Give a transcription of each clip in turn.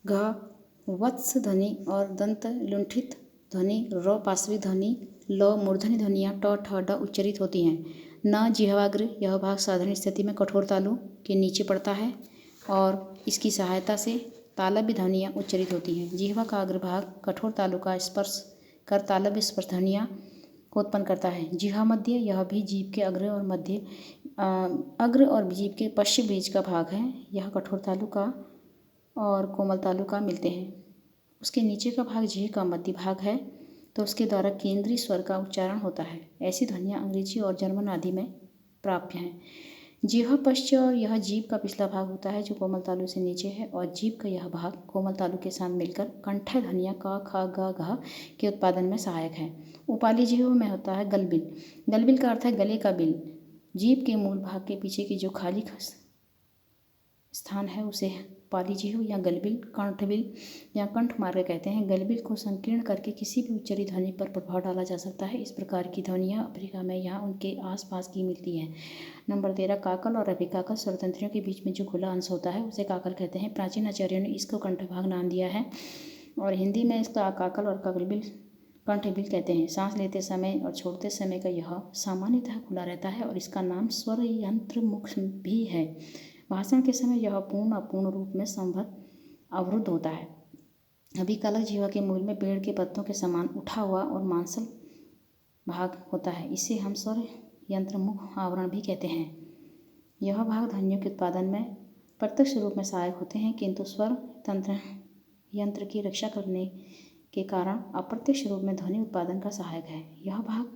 घ वत्स ध्वनि और दंत लुंठित ध्वनि र पार्श्वी ध्वनि ल मूर्धन्य ध्वनियाँ ट ठ ड उच्चरित होती हैं। न जिह्वाग्र, यह भाग साधारण स्थिति में कठोर तालु के नीचे पड़ता है और इसकी सहायता से तालव्य ध्वनियाँ उच्चरित होती हैं। जिह्वा का अग्रभाग कठोर तालु का स्पर्श कर तालव्य स्पर्श ध्वनियाँ को उत्पन्न करता है। जिह्वा मध्य, यह भी जीभ के अग्र और जीभ के पश्चिम बीच का भाग है। यह कठोर तालु का और कोमल तालु का मिलते हैं। उसके नीचे का भाग जीभ का मध्य भाग है, तो उसके द्वारा केंद्रीय स्वर का उच्चारण होता है। ऐसी ध्वनियाँ अंग्रेजी और जर्मन आदि में प्राप्य हैं। जिह्वा पश्च, यह जीभ का पिछला भाग होता है जो कोमल तालु से नीचे है, और जीभ का यह भाग कोमल तालु के साथ मिलकर कंठय ध्वनियाँ क ख ग घ के उत्पादन में सहायक है। उपाली जिह्वा में होता है गलबिल। गलबिल का अर्थ है गले का बिल। जीभ के मूल भाग के पीछे की जो खाली स्थान है उसे उपाली जिह्व या गलबिल, कंठबिल या कंठ मार्ग कहते हैं। गलबिल को संकीर्ण करके किसी भी उच्चरी ध्वनि पर प्रभाव डाला जा सकता है। इस प्रकार की ध्वनियाँ अफ्रीका में यहाँ उनके आसपास की मिलती हैं। नंबर 13, काकल और अभिकाकल स्वरतंत्रियों के बीच में जो खुला अंश होता है उसे काकल कहते हैं। प्राचीन आचार्यों ने इसको कंठभाग नाम दिया है और हिंदी में इसका काकल और ककलबिल कंठबिल कहते हैं। सांस लेते समय और छोड़ते समय का यह सामान्यतः खुला रहता है और इसका नाम स्वर यंत्र मुख भी है। भाषण के समय यह पूर्ण अपूर्ण रूप में संभव अवरुद्ध होता है। अभिकालक जिह्वा के मूल में पेड़ के पत्तों के समान उठा हुआ और मांसल भाग होता है। इसे हम स्वर यंत्र मुख आवरण भी कहते हैं। यह भाग ध्वनियों के उत्पादन में प्रत्यक्ष रूप में सहायक होते हैं, किंतु स्वर तंत्र यंत्र की रक्षा करने के कारण अप्रत्यक्ष रूप में ध्वनि उत्पादन का सहायक है। यह भाग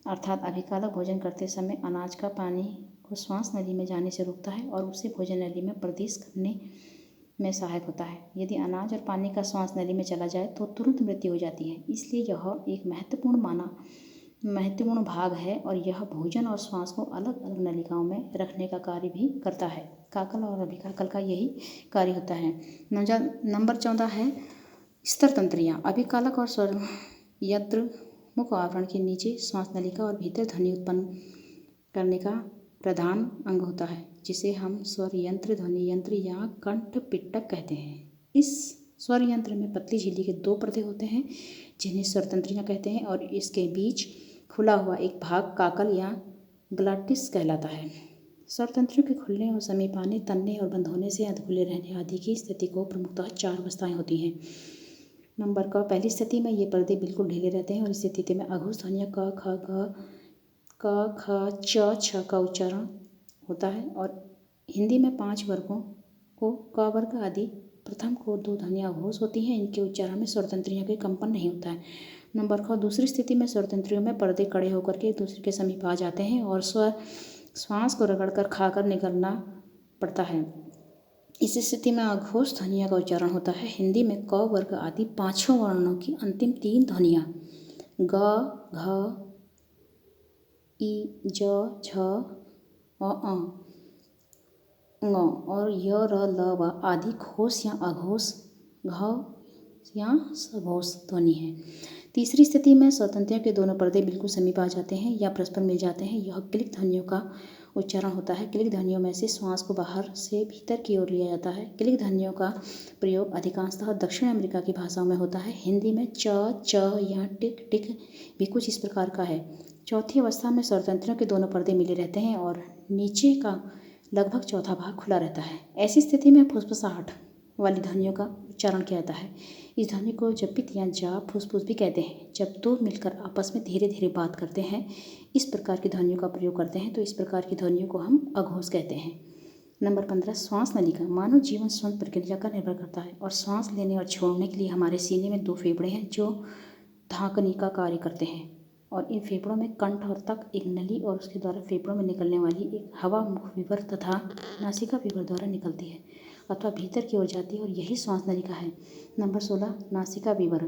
अर्थात अभिकालक भोजन करते समय अनाज का पानी को श्वास नली में जाने से रोकता है और उसे भोजन नली में प्रवेश करने में सहायक होता है। यदि अनाज और पानी का श्वास नली में चला जाए तो तुरंत मृत्यु हो जाती है। इसलिए यह एक महत्वपूर्ण भाग है और यह भोजन और श्वास को अलग अलग नलिकाओं में रखने का कार्य भी करता है। काकल और अभिकाकल का यही कार्य होता है। नंबर 14 है स्तर तंत्रियाँ। अभिकालक और स्वर यंत्र मुख आवरण के नीचे श्वास नलिका और भीतर ध्वनि उत्पन्न करने का प्रधान अंग होता है, जिसे हम स्वर यंत्र, ध्वनि यंत्र या कंठ पिट्टक कहते हैं। इस स्वर यंत्र में पतली झिल्ली के 2 पर्दे होते हैं जिन्हें स्वरतंत्रियाँ कहते हैं और इसके बीच खुला हुआ एक भाग काकल या ग्लाटिस कहलाता है। स्वरतंत्रियों के खुलने और समीप आने, तनने और बंद होने से अधखुले रहने आदि की स्थिति को प्रमुखतः 4 अवस्थाएं होती हैं। नंबर क, पहली स्थिति में ये पर्दे बिल्कुल ढीले रहते हैं और इस स्थिति में अघोष ध्वनियाँ क ख ग क ख च छ का उच्चारण होता है और हिंदी में 5 वर्गों को क वर्ग आदि प्रथम को 2 ध्वनियाँ अघोष होती हैं। इनके उच्चारण में स्वरतंत्रियों के कंपन नहीं होता है। नंबर ख, दूसरी स्थिति में स्वरतंत्रियों में पर्दे कड़े होकर के एक दूसरे के समीप आ जाते हैं और श्वास को रगड़कर खाकर निकलना पड़ता है। इस स्थिति में अघोष ध्वनियों का उच्चारण होता है। हिंदी में क वर्ग आदि 5 वर्णों की अंतिम 3 ध्वनियाँ ग, घ, इ, ज, झ, अ, ङ और य, र, ल, व आदि घोष या अघोष, घ या सघोष ध्वनि है। तीसरी स्थिति में स्वरतंत्रियों के दोनों पर्दे बिल्कुल समीप आ जाते हैं या परस्पर मिल जाते हैं। यह क्लिक ध्वनियों का उच्चारण होता है। क्लिक ध्वनियों में से श्वास को बाहर से भीतर की ओर लिया जाता है। क्लिक ध्वनियों का प्रयोग अधिकांशतः दक्षिण अमेरिका की भाषाओं में होता है। हिंदी में च, या टिक टिक भी कुछ इस प्रकार का है। चौथी अवस्था में स्वरतंत्रियों के दोनों पर्दे मिले रहते हैं और नीचे का लगभग चौथा भाग खुला रहता है। ऐसी स्थिति में फुसफुसाहट वाली ध्वनियों का उच्चारण किया जाता है। इस ध्वनि को जपित या जाप फुसफुस भी कहते हैं। जब 2 मिलकर आपस में धीरे धीरे बात करते हैं, इस प्रकार की ध्वनियों का प्रयोग करते हैं, तो इस प्रकार की ध्वनियों को हम अघोष कहते हैं। नंबर 15, श्वास नलिका। मानव जीवन स्वंत प्रक्रिया का निर्भर करता है और श्वास लेने और छोड़ने के लिए हमारे सीने में 2 फेफड़े हैं जो धाकनी का कार्य करते हैं और इन फेफड़ों में कंठ और तक एक नली और उसके द्वारा फेफड़ों में निकलने वाली एक हवा मुख विवर तथा नासिका विवर द्वारा निकलती है अथवा भीतर की ओर जाती है और यही श्वास नलिका है। नंबर 16, नासिका विवर।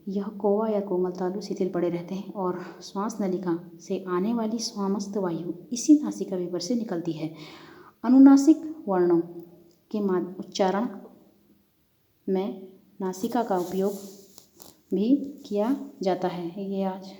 यह कोवा या कोमल तालु शिथिल पड़े रहते हैं और श्वास नलिका से आने वाली स्वामस्त वायु इसी नासिका विवर से निकलती है। अनुनासिक वर्णों के उच्चारण में नासिका का उपयोग भी किया जाता है। ये आज